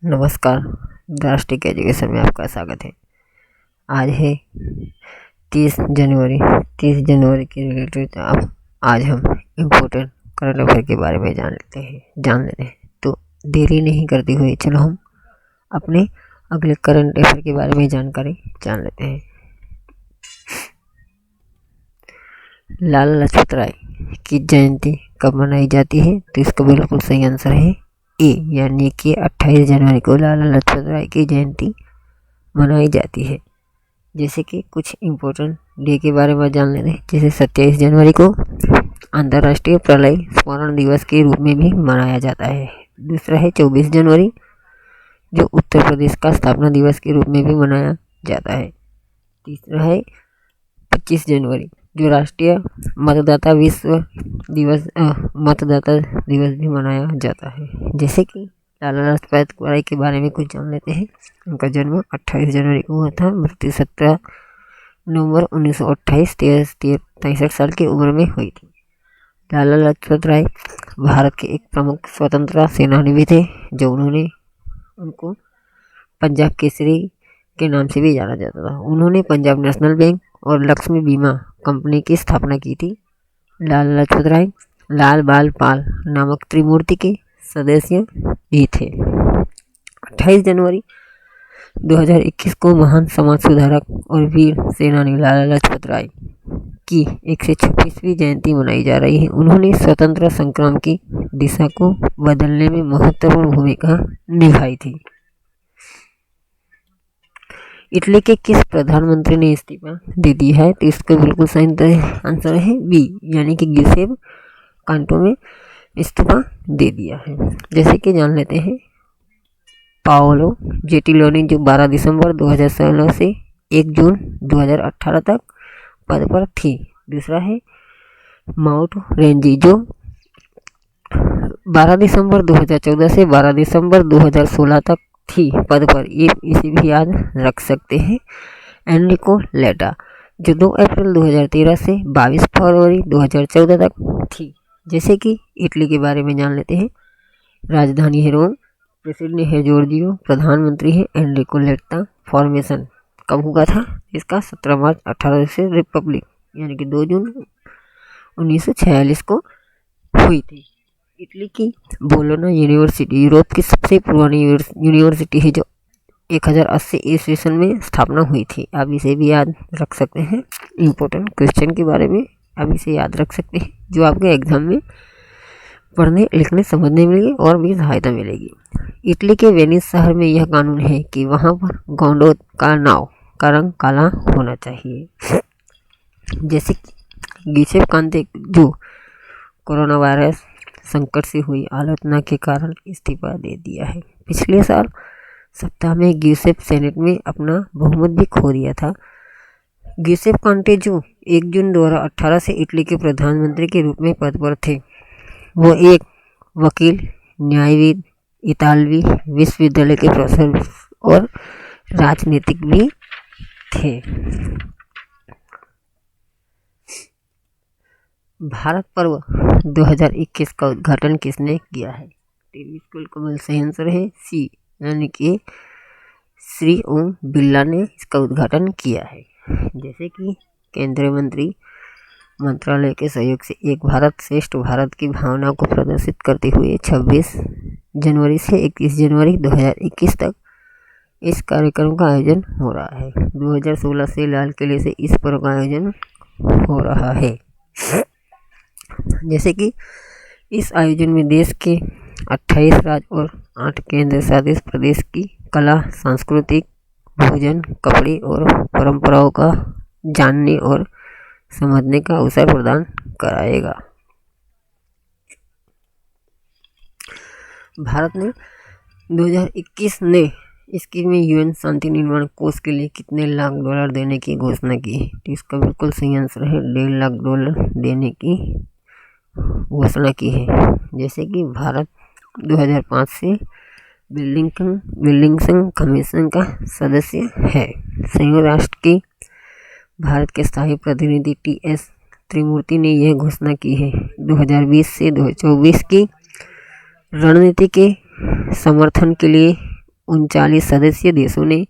नमस्कार। राष्ट्रीय एजुकेशन में आपका स्वागत है। आज है 30 जनवरी। 30 जनवरी के रिलेटेड आज हम इम्पोर्टेंट करंट अफेयर के बारे में जान लेते हैं। तो देरी नहीं करते हुए चलो हम अपने अगले करंट अफेयर के बारे में जानकारी जान लेते हैं। लाला लाजपत राय की जयंती कब मनाई जाती है? तो इसका बिल्कुल सही आंसर है ए, यानी कि 28 जनवरी को लाला लाजपत राय की जयंती मनाई जाती है। जैसे कि कुछ इम्पोर्टेंट डे के बारे में जान लेते हैं। जैसे 27 जनवरी को अंतर्राष्ट्रीय प्रलय स्मरण दिवस के रूप में भी मनाया जाता है। दूसरा है 24 जनवरी, जो उत्तर प्रदेश का स्थापना दिवस के रूप में भी मनाया जाता है। तीसरा है 25 जनवरी, जो राष्ट्रीय मतदाता दिवस भी मनाया जाता है। जैसे कि लाला लाजपत राय के बारे में कुछ जान लेते हैं। उनका जन्म 28 जनवरी को हुआ था। मृत्यु 17 नवंबर 1928 63 साल की उम्र में हुई थी। लाला लाजपत राय भारत के एक प्रमुख स्वतंत्रता सेनानी भी थे, जो उनको पंजाब केसरी के नाम से भी जाना जाता था। उन्होंने पंजाब नेशनल बैंक और लक्ष्मी बीमा कंपनी की स्थापना की थी। लाला लाजपत राय लाल बाल पाल नामक त्रिमूर्ति के सदस्य भी थे। 28 जनवरी 2021 को महान समाज सुधारक और वीर सेनानी लाला लाजपत राय की 126वीं जयंती मनाई जा रही है। उन्होंने स्वतंत्रता संग्राम की दिशा को बदलने में महत्वपूर्ण भूमिका निभाई थी। इटली के किस प्रधानमंत्री ने इस्तीफा दे दिया है? तो इसका बिल्कुल सही आंसर है बी, यानी कि गिसेप कांटो में इस्तीफा दे दिया है। जैसे कि जान लेते हैं पाओलो जेंटिलोनी, जो 12 दिसंबर 2016 से 1 जून 2018 तक पद पर थी। दूसरा है माउंट रेंजी, जो 12 दिसंबर 2014 से 12 दिसंबर 2016 तक थी पद पर। ये इसे भी याद रख सकते हैं। एनरिको लेटा, जो 2 अप्रैल 2013 से 22 फरवरी 2014 तक थी। जैसे कि इटली के बारे में जान लेते हैं। राजधानी है रोम, प्रेसिडेंट है जॉर्जियो, प्रधानमंत्री है एनरिको लेटा। फॉर्मेशन कब हुआ था? इसका 17 मार्च 18 से रिपब्लिक, यानी कि 2 जून 1946 को हुई थी। इटली की बोलोना यूनिवर्सिटी यूरोप की सबसे पुरानी यूनिवर्सिटी है, जो 1080 ईस्वी सन में स्थापना हुई थी। आप इसे भी याद रख सकते हैं। इम्पोर्टेंट क्वेश्चन के बारे में आप इसे याद रख सकते हैं, जो आपके एग्जाम में पढ़ने लिखने समझने मिलेगी और भी सहायता मिलेगी। इटली के वेनिस शहर में यह कानून है कि वहाँ पर गोंडों का नाव का रंग काला होना चाहिए। जैसे गिसेप कांते, जो कोरोना वायरस संकट से हुई आलोचना के कारण इस्तीफा दे दिया है। पिछले साल सप्ताह में गिसेप सेनेट में अपना बहुमत भी खो दिया था। गिसेप कांटे, जो 1 जून 2018 से इटली के प्रधानमंत्री के रूप में पद पर थे, वो एक वकील, न्यायविद, इतालवी विश्वविद्यालय के प्रोफेसर और राजनीतिक भी थे। भारत पर्व 2021 का उद्घाटन किसने किया है? बिल्कुल कमल सही आंसर है सी, यानी कि श्री ओम बिरला ने इसका उद्घाटन किया है। जैसे कि केंद्रीय मंत्रालय के सहयोग से एक भारत श्रेष्ठ भारत की भावना को प्रदर्शित करते हुए 26 जनवरी से 21 जनवरी 2021 तक इस कार्यक्रम का आयोजन हो रहा है। 2016 से लाल किले से इस पर्व का आयोजन हो रहा है। जैसे कि इस आयोजन में देश के 28 राज्य और 8 केंद्र शासित प्रदेश की कला, सांस्कृतिक, भोजन, कपड़े और परंपराओं का जानने और समझने का अवसर प्रदान कराएगा। भारत ने 2021 में यूएन शांति निर्माण कोष के लिए कितने लाख डॉलर देने की घोषणा की है? तो इसका बिल्कुल सही आंसर है $1.5 लाख देने की घोषणा की है। जैसे कि भारत 2005 से बिल्डिंग कमीशन का सदस्य है। संयुक्त राष्ट्र के भारत के स्थायी प्रतिनिधि TS त्रिमूर्ति ने यह घोषणा की है 2020 से 2024 की रणनीति के समर्थन के लिए 439 सदस्य देशों ने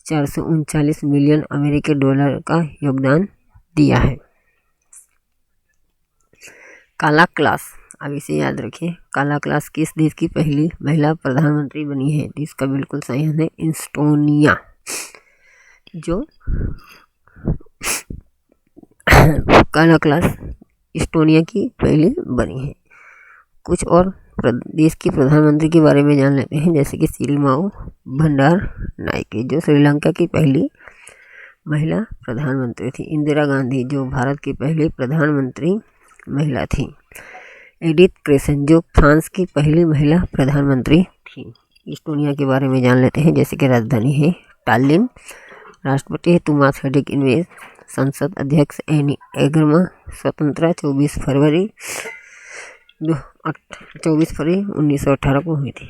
439 मिलियन अमेरिकी डॉलर का योगदान दिया है। काला क्लास, अब इसे याद रखिए, काला क्लास किस देश की पहली महिला प्रधानमंत्री बनी है? इसका बिल्कुल सही है एस्टोनिया, जो काला क्लास एस्टोनिया की पहली बनी है। कुछ और देश की प्रधानमंत्री के बारे में जान लेते हैं, जैसे कि सिरिलमाओ भंडारनायके, जो श्रीलंका की पहली महिला प्रधानमंत्री थी। इंदिरा गांधी, जो भारत की पहली प्रधानमंत्री महिला थी। एडिथ क्रेसन, जो फ्रांस की पहली महिला प्रधानमंत्री थी। एस्टोनिया के बारे में जान लेते हैं, जैसे कि राजधानी है टालिन, राष्ट्रपति है तुमास हेडिक, संसद अध्यक्ष एनी एगरमा, स्वतंत्रता 24 फरवरी 1918 को हुई थी।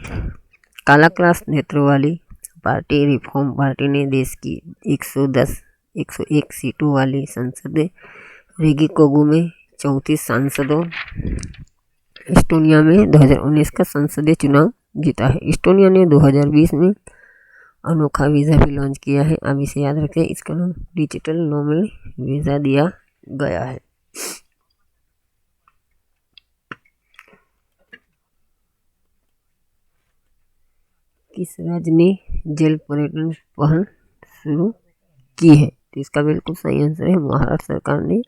काला क्लास नेतृत्व वाली पार्टी रिफॉर्म पार्टी ने देश की 101 सीटों वाली संसद रेगिकोगु में 34 सांसदों। एस्टोनिया में 2019 का संसदीय चुनाव जीता है। एस्टोनिया ने 2020 में अनोखा वीज़ा भी लॉन्च किया है। अब इसे याद रखें, इसका नाम डिजिटल नोमैड वीज़ा दिया गया है। किस राज्य ने जल पर्यटन पहल शुरू की है? तो इसका बिल्कुल सही आंसर है महाराष्ट्र सरकार ने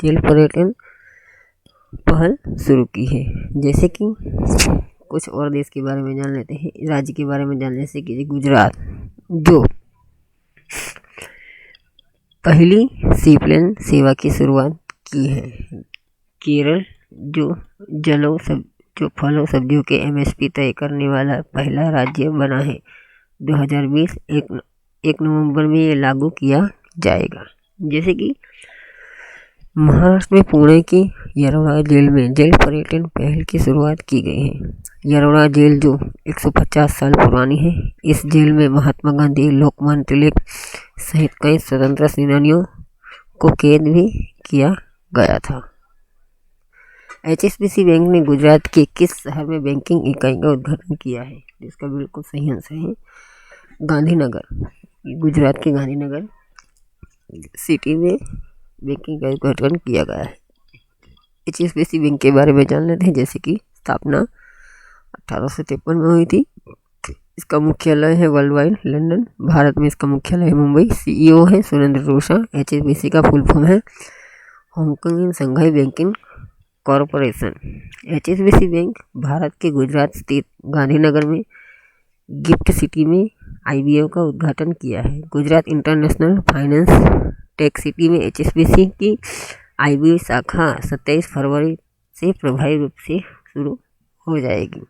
जल पर्यटन पहल शुरू की है। जैसे कि कुछ और देश के बारे में जान लेते हैं, राज्य के बारे में जान, जैसे कि गुजरात, जो पहली सीप्लेन सेवा की शुरुआत की है। केरल, जो फलों सब्जियों के MSP तय करने वाला पहला राज्य बना है। 2020 1 नवंबर में ये लागू किया जाएगा। जैसे कि महाराष्ट्र में पुणे की यरोड़ा जेल में जल पर्यटन पहल की शुरुआत की गई है। यरोड़ा जेल जो 150 साल पुरानी है, इस जेल में महात्मा गांधी, लोकमान्य तिलक सहित कई स्वतंत्रता सेनानियों को कैद भी किया गया था। HSBC बैंक ने गुजरात के किस शहर में बैंकिंग इकाई का उद्घाटन किया है? इसका बिल्कुल सही आंसर है गांधीनगर। गुजरात के गांधीनगर सिटी में बैंकिंग का उद्घाटन किया गया है। HSBC बैंक के बारे में जान लेते हैं, जैसे कि स्थापना 1853 में हुई थी। इसका मुख्यालय है वर्ल्ड वाइड लंदन, भारत में इसका मुख्यालय है मुंबई। CEO है सुरेंद्र रोशा। HSBC का फुल फॉर्म है Hong Kong and Shanghai banking corporation. HSBC bank Bharat के गुजरात स्थित गांधीनगर में गिफ्ट सिटी में IBM का उद्घाटन किया है। Gujarat international finance tech city में HSBC की IBM शाखा 27 फरवरी से प्रभावी रूप से शुरू हो जाएगी।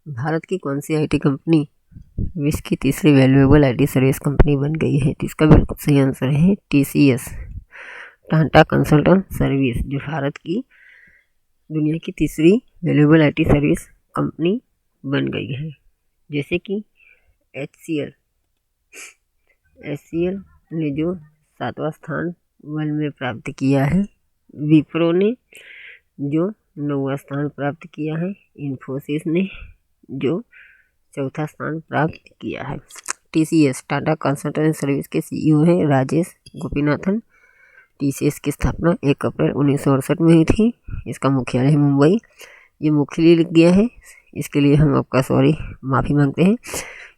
भारत की कौन सी IT कंपनी विश्व की तीसरी वैल्यूएबल IT सर्विस कंपनी बन गई है? तो इसका बिल्कुल सही आंसर है TCS, टाटा कंसल्टेंट सर्विस, जो भारत की दुनिया की तीसरी वैल्यूएबल IT सर्विस कंपनी बन गई है। जैसे कि HCL ने जो 7वां स्थान वर्ल्ड में प्राप्त किया है। विप्रो ने जो 9वां स्थान प्राप्त किया है। इन्फोसिस ने जो 4था स्थान प्राप्त किया है। TCS टाटा कंसल्टेंसी सर्विस के CEO हैं राजेश गोपीनाथन। TCS की स्थापना 1 अप्रैल 1968 में हुई थी। इसका मुख्यालय है मुंबई। ये मुख्यालय लिख गया है, इसके लिए हम आपका माफ़ी मांगते हैं।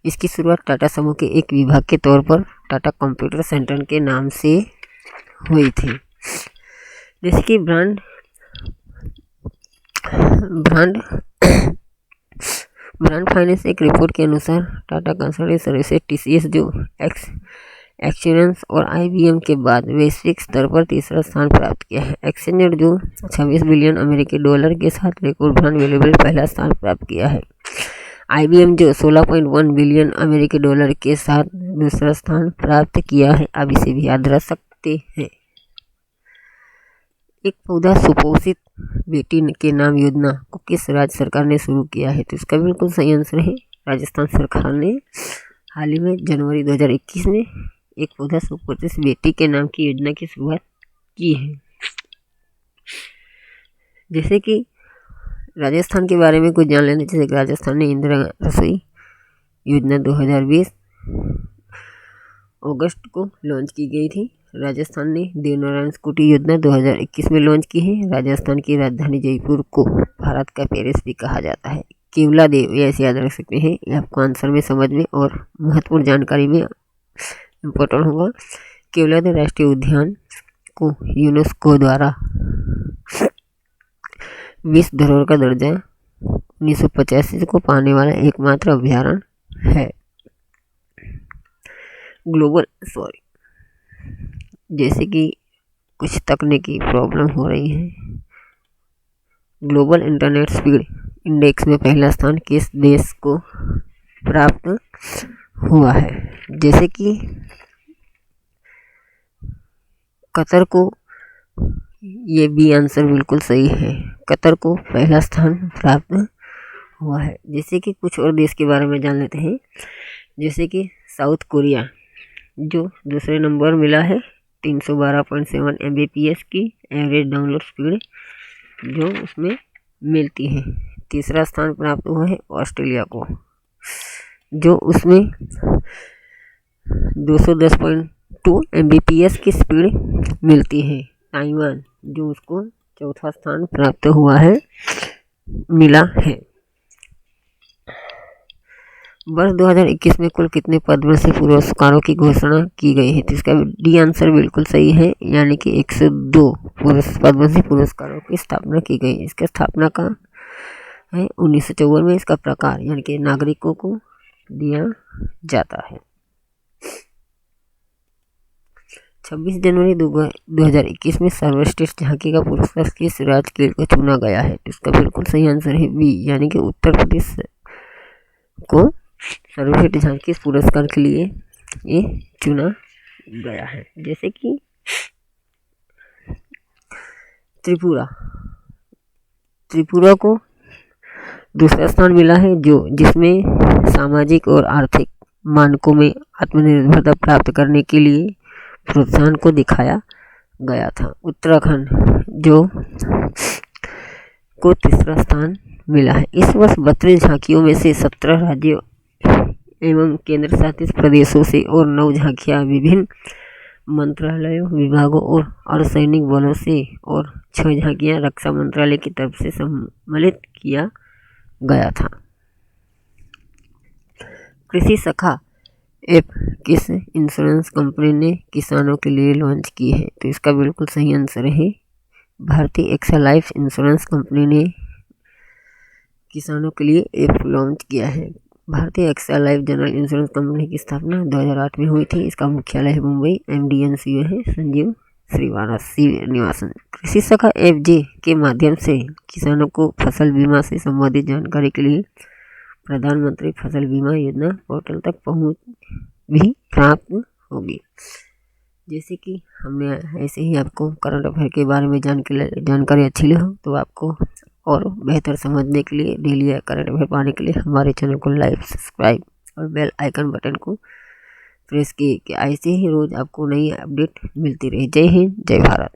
इसकी शुरुआत टाटा समूह के एक विभाग के तौर पर टाटा कंप्यूटर सेंटर के नाम से हुई थी। जैसे कि ब्रांड फाइनेंस एक रिपोर्ट के अनुसार टाटा कंसल्टेंसी सर्विसेज TCS जो एक्सेंचर और IBM के बाद वैश्विक स्तर पर तीसरा स्थान प्राप्त किया है। एक्सेंचर जो 26 बिलियन अमेरिकी डॉलर के साथ रिकॉर्ड ब्रांड वैल्यूएबल पहला स्थान प्राप्त किया है। IBM जो 16.1 बिलियन अमेरिकी डॉलर के साथ दूसरा स्थान प्राप्त किया है। अब इसे भी याद रख सकते हैं। एक पौधा सुपोषित बेटी के नाम योजना को किस राज्य सरकार ने शुरू किया है? तो इसका बिल्कुल सही आंसर है राजस्थान सरकार ने हाल ही में जनवरी 2021 में एक पौधा सुपोषित बेटी के नाम की योजना की शुरुआत की है। जैसे कि राजस्थान के बारे में कुछ जान लेना, जैसे कि राजस्थान ने इंदिरा रसोई योजना 2020 अगस्त को लॉन्च की गई थी। राजस्थान ने देवनारायण स्कूटी योजना 2021 में लॉन्च की है। राजस्थान की राजधानी जयपुर को भारत का पेरिस भी कहा जाता है। केवला देव, ये ऐसे याद रख सकते हैं, ये आपको आंसर में समझ में और महत्वपूर्ण जानकारी में इम्पोर्टेंट होगा। केवला देव राष्ट्रीय उद्यान को यूनेस्को द्वारा विश्व धरोहर का दर्जा 1985 को पाने वाला एकमात्र अभयारण्य है। जैसे कि कुछ तकनीकी प्रॉब्लम हो रही है। ग्लोबल इंटरनेट स्पीड इंडेक्स में पहला स्थान किस देश को प्राप्त हुआ है? जैसे कि कतर को, ये भी आंसर बिल्कुल सही है, कतर को पहला स्थान प्राप्त हुआ है। जैसे कि कुछ और देश के बारे में जान लेते हैं, जैसे कि साउथ कोरिया जो दूसरे नंबर मिला है 312.7 Mbps की एवरेज डाउनलोड स्पीड जो उसमें मिलती है। तीसरा स्थान प्राप्त हुआ है ऑस्ट्रेलिया को, जो उसमें 210.2 Mbps की स्पीड मिलती है। ताइवान जो उसको चौथा स्थान प्राप्त हुआ है, मिला है। वर्ष 2021 में कुल कितने पद्मश्री पुरस्कारों की घोषणा की गई है? तो इसका डी आंसर बिल्कुल सही है, यानी कि 102 पद्मश्री पुरस्कारों की स्थापना की गई। इसका स्थापना का है 1954 में। इसका प्रकार यानी कि नागरिकों को दिया जाता है। 26 जनवरी 2021 में सर्वश्रेष्ठ झांकी का पुरस्कार किस राज्य को चुना गया है? इसका बिल्कुल सही आंसर है बी, यानी कि उत्तर प्रदेश को सर्वश्रेष्ठ झांकी पुरस्कार के लिए ये चुना गया है। जैसे कि त्रिपुरा को दूसरा स्थान मिला है, जो जिसमें सामाजिक और आर्थिक मानकों में आत्मनिर्भरता प्राप्त करने के लिए प्रोत्साहन को दिखाया गया था। उत्तराखंड जो को तीसरा स्थान मिला है। इस वर्ष 32 झांकियों में से 17 राज्यों एवं केंद्र शासित प्रदेशों से और 9 झांकियां विभिन्न मंत्रालयों, विभागों और अर्धसैनिक बलों से और 6 झांकियां रक्षा मंत्रालय की तरफ से सम्मिलित किया गया था। कृषि सखा ऐप किस इंश्योरेंस कंपनी ने किसानों के लिए लॉन्च की है? तो इसका बिल्कुल सही आंसर है भारतीय एक्सल लाइफ इंश्योरेंस कंपनी ने किसानों के लिए ऐप लॉन्च किया है। भारतीय AXA life general insurance company की स्थापना 2008 में हुई थी। इसका मुख्यालय है मुंबई। MD and CEO है संजीव श्रीनिवासन। कृषि सखा ऐप के माध्यम से किसानों को फसल बीमा से संबंधित जानकारी के लिए प्रधानमंत्री फसल बीमा योजना पोर्टल तक पहुंच भी प्राप्त होगी। जैसे कि हमने ऐसे ही आपको करंट अफेयर के बारे में जानकारी अच्छी लगी हो तो आपको और बेहतर समझने के लिए, डेली करंट अफेयर पाने के लिए हमारे चैनल को लाइक, सब्सक्राइब और बेल आइकन बटन को प्रेस किए कि ऐसे ही रोज़ आपको नई अपडेट मिलती रहे। जय हिंद, जय भारत।